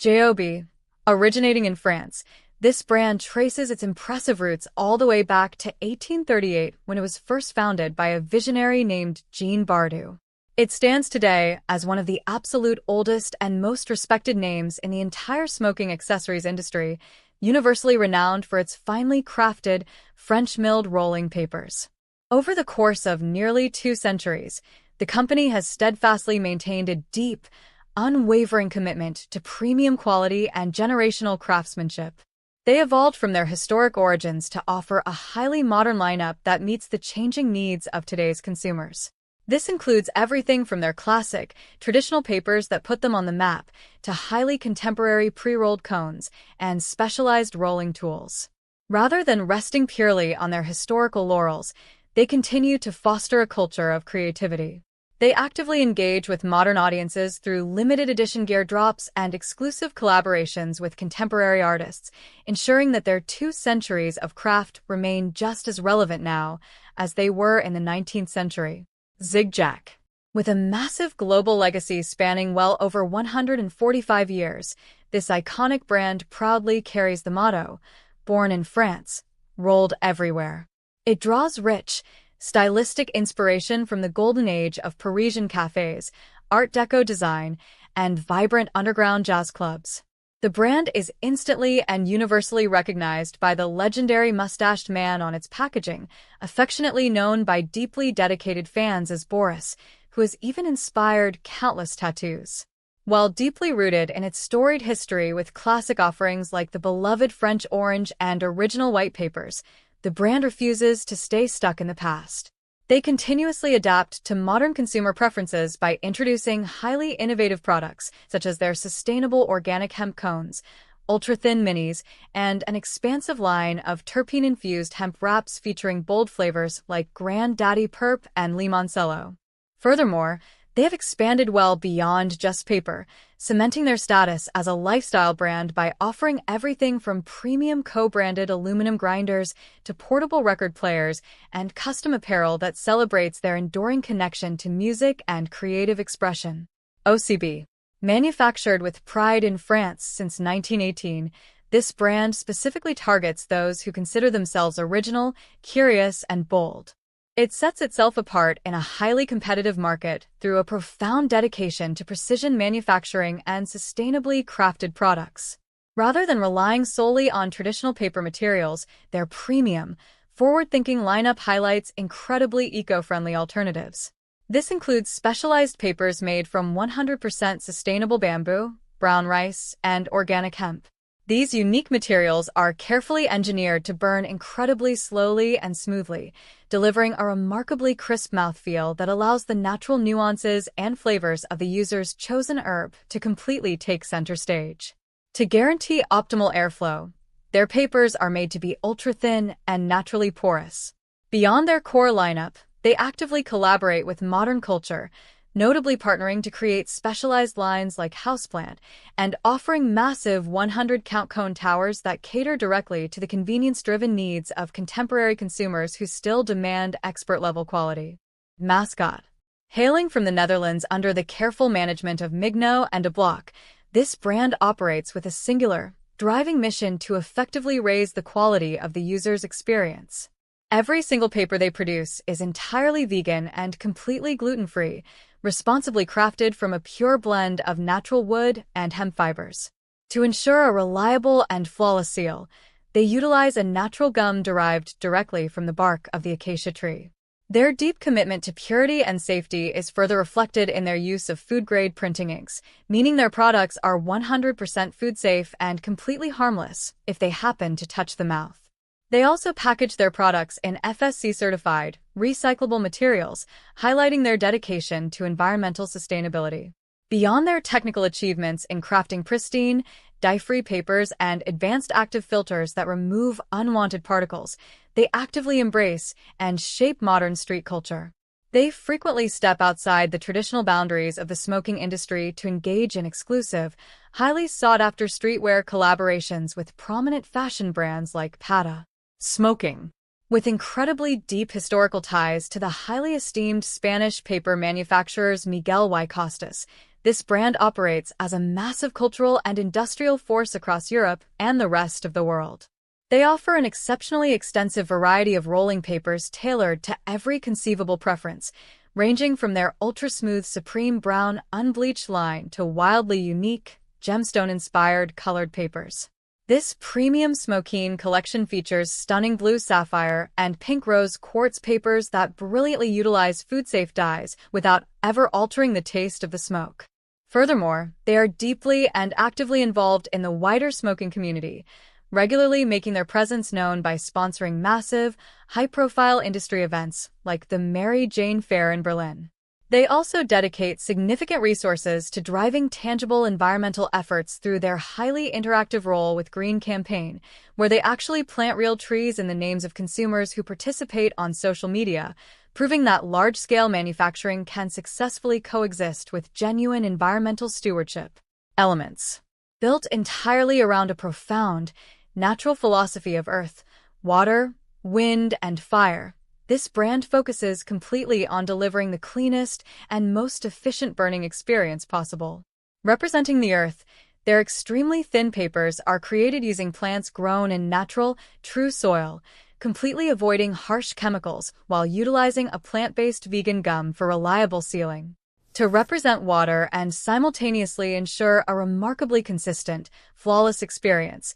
JOB, originating in France, this brand traces its impressive roots all the way back to 1838 when it was first founded by a visionary named Jean Bardou. It stands today as one of the absolute oldest and most respected names in the entire smoking accessories industry, universally renowned for its finely crafted, French-milled rolling papers. Over the course of nearly 2 centuries, the company has steadfastly maintained a deep, unwavering commitment to premium quality and generational craftsmanship. They evolved from their historic origins to offer a highly modern lineup that meets the changing needs of today's consumers. This includes everything from their classic, traditional papers that put them on the map to highly contemporary pre-rolled cones and specialized rolling tools. Rather than resting purely on their historical laurels, they continue to foster a culture of creativity. They actively engage with modern audiences through limited edition gear drops and exclusive collaborations with contemporary artists, ensuring that their 2 centuries of craft remain just as relevant now as they were in the 19th century. Zig-Zag. With a massive global legacy spanning well over 145 years, this iconic brand proudly carries the motto, "Born in France, rolled everywhere." It draws rich, stylistic inspiration from the golden age of Parisian cafes, Art Deco design, and vibrant underground jazz clubs. The brand is instantly and universally recognized by the legendary mustached man on its packaging, affectionately known by deeply dedicated fans as Boris, who has even inspired countless tattoos. While deeply rooted in its storied history with classic offerings like the beloved French orange and original white papers, the brand refuses to stay stuck in the past. They continuously adapt to modern consumer preferences by introducing highly innovative products, such as their sustainable organic hemp cones, ultra-thin minis, and an expansive line of terpene-infused hemp wraps featuring bold flavors like Granddaddy Purp and Limoncello. Furthermore, they have expanded well beyond just paper, cementing their status as a lifestyle brand by offering everything from premium co-branded aluminum grinders to portable record players and custom apparel that celebrates their enduring connection to music and creative expression. OCB. Manufactured with pride in France since 1918, this brand specifically targets those who consider themselves original, curious, and bold. It sets itself apart in a highly competitive market through a profound dedication to precision manufacturing and sustainably crafted products. Rather than relying solely on traditional paper materials, their premium, forward-thinking lineup highlights incredibly eco-friendly alternatives. This includes specialized papers made from 100% sustainable bamboo, brown rice, and organic hemp. These unique materials are carefully engineered to burn incredibly slowly and smoothly, delivering a remarkably crisp mouthfeel that allows the natural nuances and flavors of the user's chosen herb to completely take center stage. To guarantee optimal airflow, their papers are made to be ultra-thin and naturally porous. Beyond their core lineup, they actively collaborate with modern culture, notably partnering to create specialized lines like Houseplant and offering massive 100-count cone towers that cater directly to the convenience-driven needs of contemporary consumers who still demand expert-level quality. Mascotte. Hailing from the Netherlands under the careful management of Mignot and de Block, this brand operates with a singular, driving mission to effectively raise the quality of the user's experience. Every single paper they produce is entirely vegan and completely gluten-free, responsibly crafted from a pure blend of natural wood and hemp fibers. To ensure a reliable and flawless seal, they utilize a natural gum derived directly from the bark of the acacia tree. Their deep commitment to purity and safety is further reflected in their use of food-grade printing inks, meaning their products are 100% food-safe and completely harmless if they happen to touch the mouth. They also package their products in FSC-certified, recyclable materials, highlighting their dedication to environmental sustainability. Beyond their technical achievements in crafting pristine, dye-free papers and advanced active filters that remove unwanted particles, they actively embrace and shape modern street culture. They frequently step outside the traditional boundaries of the smoking industry to engage in exclusive, highly sought-after streetwear collaborations with prominent fashion brands like Prada. Smoking. With incredibly deep historical ties to the highly esteemed Spanish paper manufacturers Miguel y Costas, This brand operates as a massive cultural and industrial force across Europe and the rest of the world. They offer an exceptionally extensive variety of rolling papers tailored to every conceivable preference, ranging from their ultra-smooth Supreme Brown unbleached line to wildly unique, gemstone-inspired colored papers. This premium Smoqueen collection features stunning blue sapphire and pink rose quartz papers that brilliantly utilize food-safe dyes without ever altering the taste of the smoke. Furthermore, they are deeply and actively involved in the wider smoking community, regularly making their presence known by sponsoring massive, high-profile industry events like the Mary Jane Fair in Berlin. They also dedicate significant resources to driving tangible environmental efforts through their highly interactive Roll with Green campaign, where they actually plant real trees in the names of consumers who participate on social media, proving that large-scale manufacturing can successfully coexist with genuine environmental stewardship. Elements. Built entirely around a profound, natural philosophy of earth, water, wind, and fire, this brand focuses completely on delivering the cleanest and most efficient burning experience possible. Representing the earth, their extremely thin papers are created using plants grown in natural, true soil, completely avoiding harsh chemicals while utilizing a plant-based vegan gum for reliable sealing. To represent water and simultaneously ensure a remarkably consistent, flawless experience,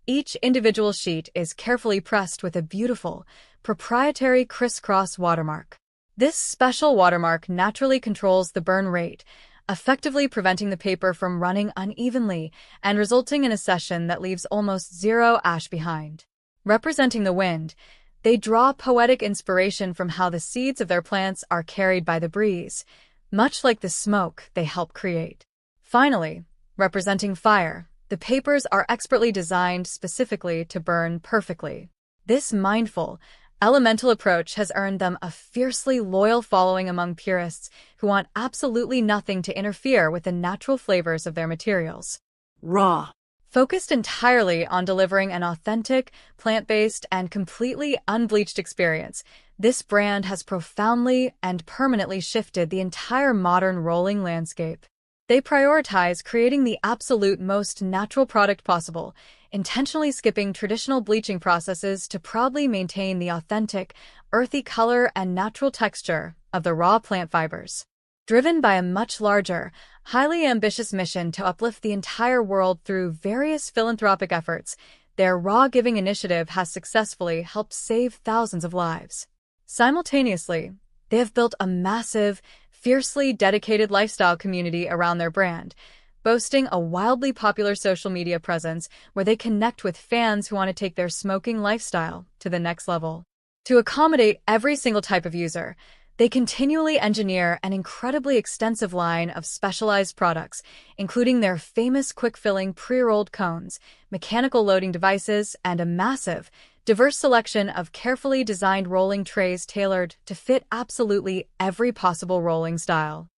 each individual sheet is carefully pressed with a beautiful, proprietary crisscross watermark. This special watermark naturally controls the burn rate, effectively preventing the paper from running unevenly and resulting in a session that leaves almost zero ash behind. Representing the wind, they draw poetic inspiration from how the seeds of their plants are carried by the breeze, much like the smoke they help create. Finally, representing fire, the papers are expertly designed specifically to burn perfectly. This mindful, elemental approach has earned them a fiercely loyal following among purists who want absolutely nothing to interfere with the natural flavors of their materials. Raw. Focused entirely on delivering an authentic, plant-based, and completely unbleached experience, this brand has profoundly and permanently shifted the entire modern rolling landscape. They prioritize creating the absolute most natural product possible, intentionally skipping traditional bleaching processes to proudly maintain the authentic, earthy color and natural texture of the raw plant fibers. Driven by a much larger, highly ambitious mission to uplift the entire world through various philanthropic efforts, their Raw Giving initiative has successfully helped save thousands of lives. Simultaneously, they have built a massive, fiercely dedicated lifestyle community around their brand, boasting a wildly popular social media presence where they connect with fans who want to take their smoking lifestyle to the next level. To accommodate every single type of user, they continually engineer an incredibly extensive line of specialized products, including their famous quick-filling pre-rolled cones, mechanical loading devices, and a massive, diverse selection of carefully designed rolling trays tailored to fit absolutely every possible rolling style.